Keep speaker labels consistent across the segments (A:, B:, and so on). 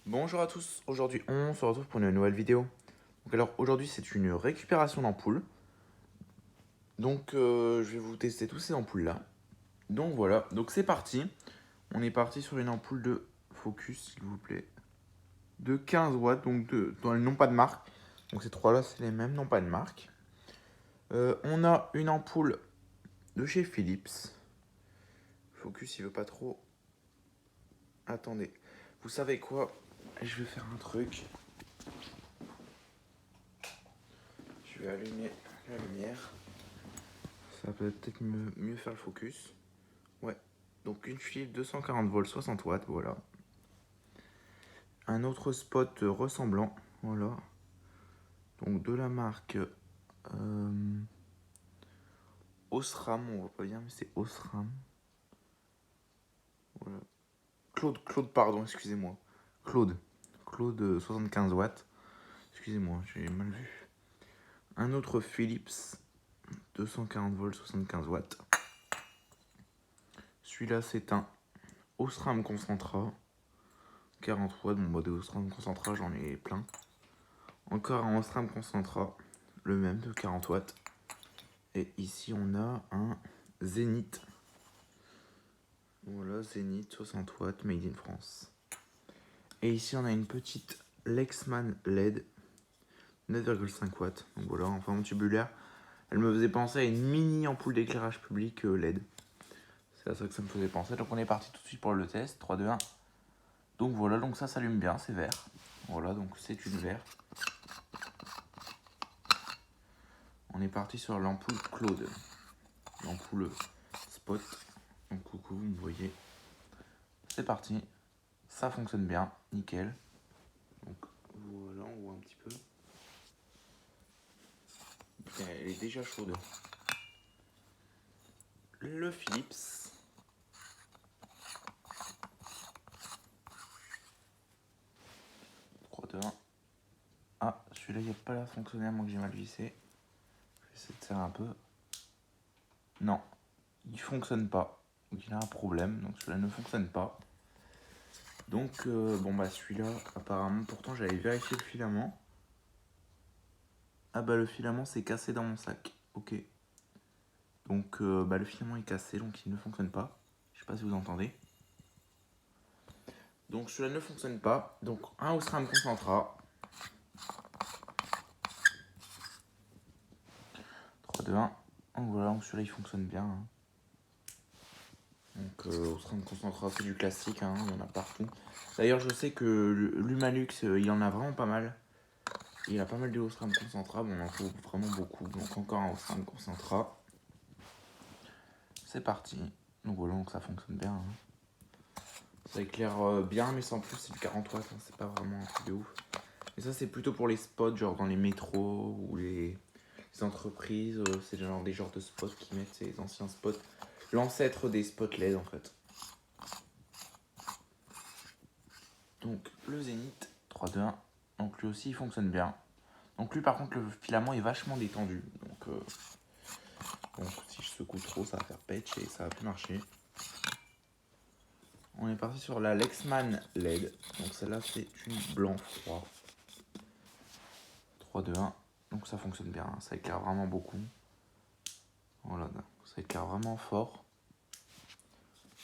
A: Bonjour à tous, aujourd'hui on se retrouve pour une nouvelle vidéo. Donc alors aujourd'hui c'est une récupération d'ampoules. Donc je vais vous tester tous ces ampoules là. Donc voilà, donc c'est parti. On est parti sur une ampoule de Focus s'il vous plaît. De 15 watts, donc dans le non pas de marque. Donc ces trois là c'est les mêmes, non pas de marque. On a une ampoule de chez Philips. Focus il veut pas trop. Attendez, vous savez quoi? Je vais faire un truc. Je vais allumer la lumière. Ça peut peut-être mieux faire le focus. Ouais. Donc une Philips 240 volts 60 watts, voilà. Un autre spot ressemblant, voilà. Donc de la marque Osram, on voit pas bien mais c'est Osram. Voilà. Claude, pardon, excusez-moi. Claude 75 watts. Excusez-moi, j'ai mal vu. Un autre Philips 240 volts 75 watts. Celui-là c'est un Osram Concentra. 40 watts, bon bah des Osram Concentra j'en ai plein. Encore un Osram Concentra, le même de 40 watts. Et ici on a un Zénith. Voilà, Zénith 60 watts, made in France. Et ici on a une petite Lexman LED 9,5 watts. Donc voilà, en forme tubulaire. Elle me faisait penser à une mini ampoule d'éclairage public LED. C'est à ça que ça me faisait penser. Donc on est parti tout de suite pour le test. 3, 2, 1. Donc voilà, donc ça s'allume bien, c'est vert. Voilà, donc c'est une vert. On est parti sur l'ampoule Claude. L'ampoule spot. Donc coucou, vous me voyez. C'est parti. Ça fonctionne bien, nickel. Donc voilà, on voit un petit peu. Putain, elle est déjà chaude. Le Philips. 3, 2, 1. Ah, celui-là, il n'a pas l'air fonctionné à moins que j'ai mal vissé. Je vais essayer de serrer un peu. Non, il fonctionne pas. Donc il a un problème. Donc celui-là ne fonctionne pas. Donc bon bah celui-là, apparemment, pourtant j'avais vérifié le filament. Ah bah le filament s'est cassé dans mon sac. Ok. Donc bah, le filament est cassé, donc il ne fonctionne pas. Je sais pas si vous entendez. Donc celui-là ne fonctionne pas. Donc un Osram Concentra. 3, 2, 1. Donc voilà, donc celui-là il fonctionne bien. Hein. Donc Osram Concentra, c'est du classique, hein, il y en a partout. D'ailleurs je sais que l'Humalux, il en a vraiment pas mal. Il a pas mal de Osram Concentra, bon, on en trouve vraiment beaucoup. Donc encore un Osram Concentra. C'est parti. Donc voilà, donc ça fonctionne bien. Hein. Ça éclaire bien, mais sans plus, c'est du 40 watts, hein, c'est pas vraiment un truc de ouf. Et ça, c'est plutôt pour les spots, genre dans les métros ou les entreprises. C'est genre des genres de spots qui mettent ces anciens spots. L'ancêtre des spots LED en fait. Donc le Zénith 3, 2, 1. Donc lui aussi, il fonctionne bien. Donc lui, par contre, le filament est vachement détendu. Donc si je secoue trop, ça va faire patch et ça va plus marcher. On est parti sur la Lexman LED. Donc celle-là, c'est une blanc froid. 3, 2, 1. Donc ça fonctionne bien. Ça éclaire vraiment beaucoup. Voilà, ça éclaire vraiment fort.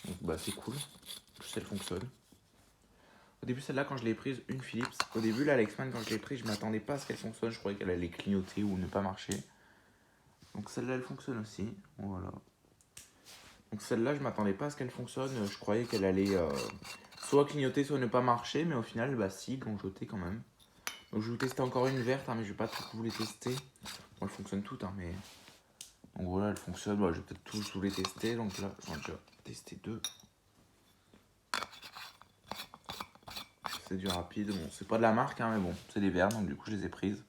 A: Donc bah c'est cool. En plus elle fonctionne. Au début, celle-là, quand je l'ai prise, une Philips. Au début, la Lexman, quand je l'ai prise, je m'attendais pas à ce qu'elle fonctionne. Je croyais qu'elle allait clignoter ou ne pas marcher. Donc celle-là, elle fonctionne aussi. Voilà. Donc celle-là, je m'attendais pas à ce qu'elle fonctionne. Je croyais qu'elle allait soit clignoter, soit ne pas marcher. Mais au final, bah si, clignoter quand même. Donc je vais vous tester encore une verte, hein, mais je vais pas tout vous les tester. Bon, elles fonctionnent toutes, hein, mais... Donc voilà, elles fonctionnent. Bah, je vais peut-être tous vous les tester. Donc là, j'en ai déjà testé 2. C'est du rapide. Bon, c'est pas de la marque, hein, mais bon, c'est des verres, donc du coup, je les ai prises.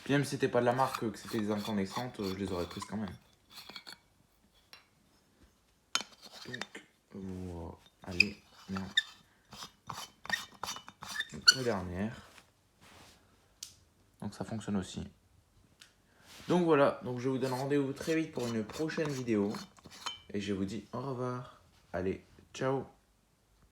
A: Puis même si c'était pas de la marque, que c'était des incandescentes, je les aurais prises quand même. Donc, voilà. Allez, merde. Donc la dernière. Donc ça fonctionne aussi. Donc voilà, donc je vous donne rendez-vous très vite pour une prochaine vidéo. Et je vous dis au revoir. Allez, ciao.